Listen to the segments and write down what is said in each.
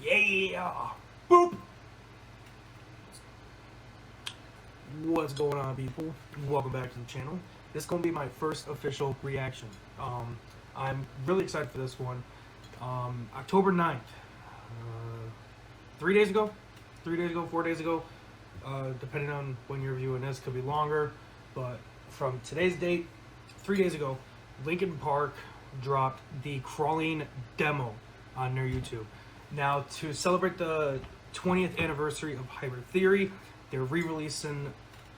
Yeah! Boop! What's going on, people? Welcome back to the channel. This is going to be my first official reaction. I'm really excited for this one. October 9th. 3 days ago? 3 days ago, 4 days ago. Depending on when you're viewing this, could be longer. But from today's date, 3 days ago, Linkin Park dropped the Crawling demo on their YouTube. Now, to celebrate the 20th anniversary of Hybrid Theory, they're re-releasing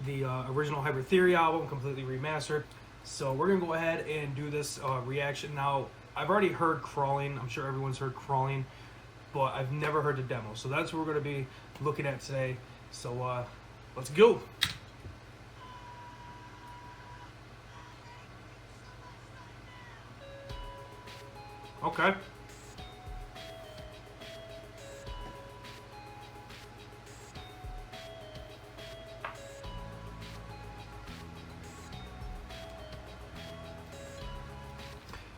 the original Hybrid Theory album, completely remastered. So we're going to go ahead and do this reaction. Now, I've already heard Crawling. I'm sure everyone's heard Crawling, but I've never heard the demo. So that's what we're going to be looking at today. So let's go. Okay.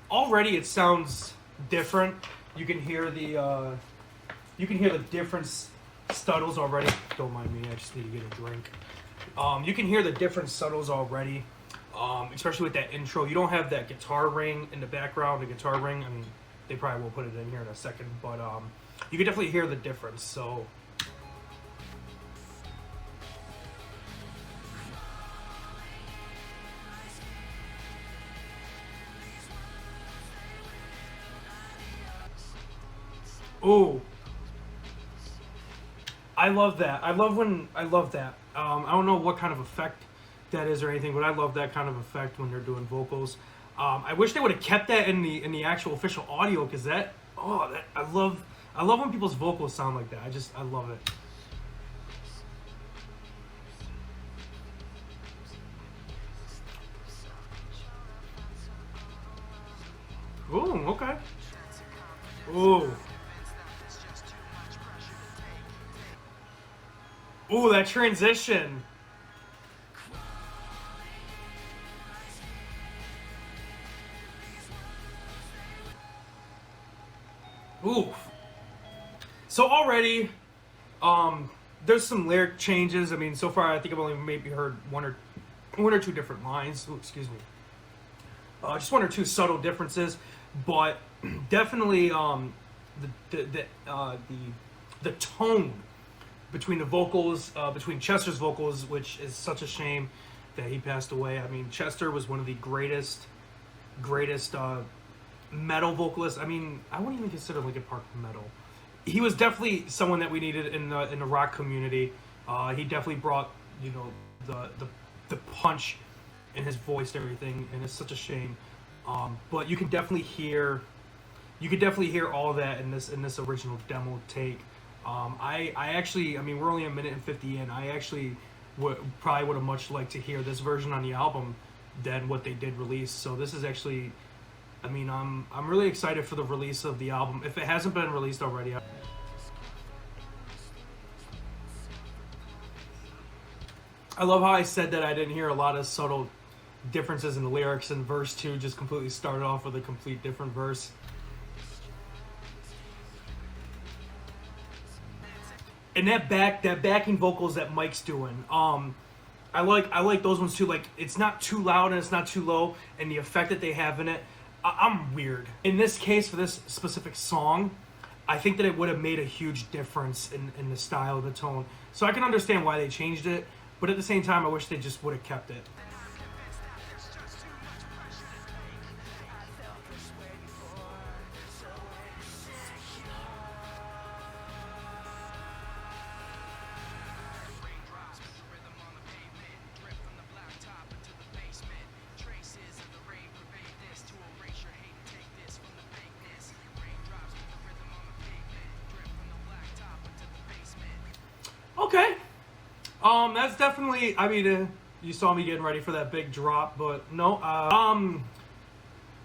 Already it sounds different. You can hear the different stuttles already. Don't mind me, I just need to get a drink. You can hear the different subtles already, especially with that intro. You don't have that guitar ring in the background. The guitar ring, I mean, they probably will put it in here in a second, but you can definitely hear the difference. So. Ooh. I love that. I love that. I don't know what kind of effect that is or anything, but I love that kind of effect when they're doing vocals. I wish they would have kept that in the actual official audio, because I love when people's vocals sound like that. I love it. Ooh, okay. Ooh. Ooh, that transition. Ooh. So already, there's some lyric changes. I mean, so far I think I've only maybe heard one or two different lines. Ooh, excuse me. Just one or two subtle differences, but definitely the tone between the vocals, between Chester's vocals, which is such a shame that he passed away. I mean, Chester was one of the greatest metal vocalists. I mean, I wouldn't even consider Linkin Park metal. He was definitely someone that we needed in the rock community. He definitely brought, you know, the punch in his voice and everything, and it's such a shame. But you can definitely hear all that in this original demo take. I actually, I mean, we're only a minute and 50 in. I actually probably would have much liked to hear this version on the album than what they did release. So this is actually, I mean, I'm really excited for the release of the album. If it hasn't been released already. I love how I said that I didn't hear a lot of subtle differences in the lyrics, and verse 2 just completely started off with a complete different verse. And that backing vocals that Mike's doing, I like those ones too. Like, it's not too loud and it's not too low, and the effect that they have in it, I'm weird. In this case, for this specific song, I think that it would have made a huge difference in the style, the tone. So I can understand why they changed it, but at the same time, I wish they just would have kept it. Okay. That's definitely, I mean, you saw me getting ready for that big drop, but no.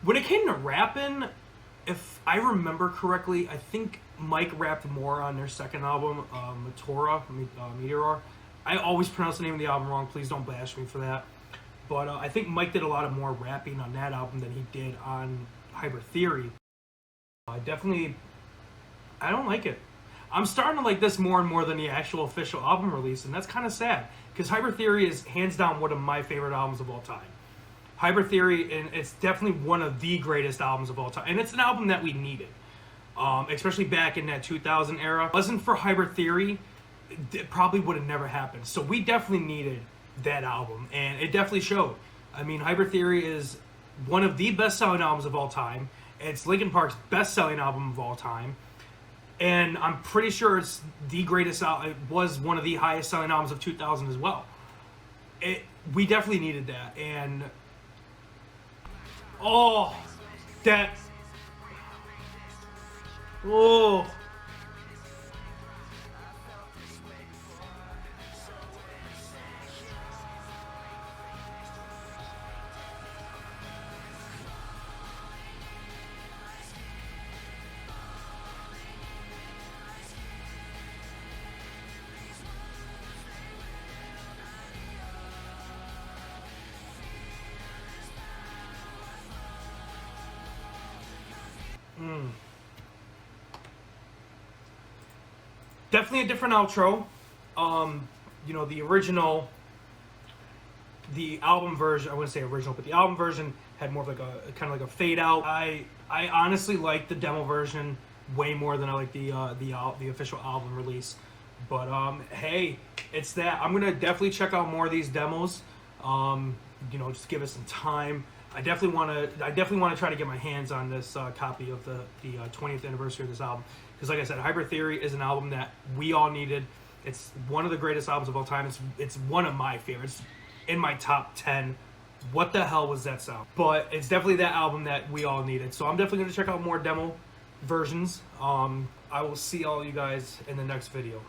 When it came to rapping, if I remember correctly, I think Mike rapped more on their second album, Meteor. I always pronounce the name of the album wrong. Please don't bash me for that. But I think Mike did a lot of more rapping on that album than he did on Hybrid Theory. I don't like it. I'm starting to like this more and more than the actual official album release, and that's kind of sad because Hybrid Theory is hands down one of my favorite albums of all time. Hybrid Theory, and it's definitely one of the greatest albums of all time, and it's an album that we needed, especially back in that 2000 era. If it wasn't for Hybrid Theory, it probably would have never happened. So we definitely needed that album, and it definitely showed. I mean, Hybrid Theory is one of the best-selling albums of all time. It's Linkin Park's best-selling album of all time, and I'm pretty sure it's the greatest. It was one of the highest-selling albums of 2000 as well. We definitely needed that, and that. Oh. Definitely a different outro. You know, the album version, I wouldn't say original, but the album version had more of like a kind of like a fade out. I honestly like the demo version way more than I like the official album release. But hey, it's that. I'm gonna definitely check out more of these demos. You know, just give it some time. I definitely want to try to get my hands on this copy of the 20th anniversary of this album, because like I said, Hybrid Theory is an album that we all needed. It's one of the greatest albums of all time. It's one of my favorites, in my top 10. What the hell was that sound? But it's definitely that album that we all needed. So I'm definitely going to check out more demo versions. I will see all you guys in the next video.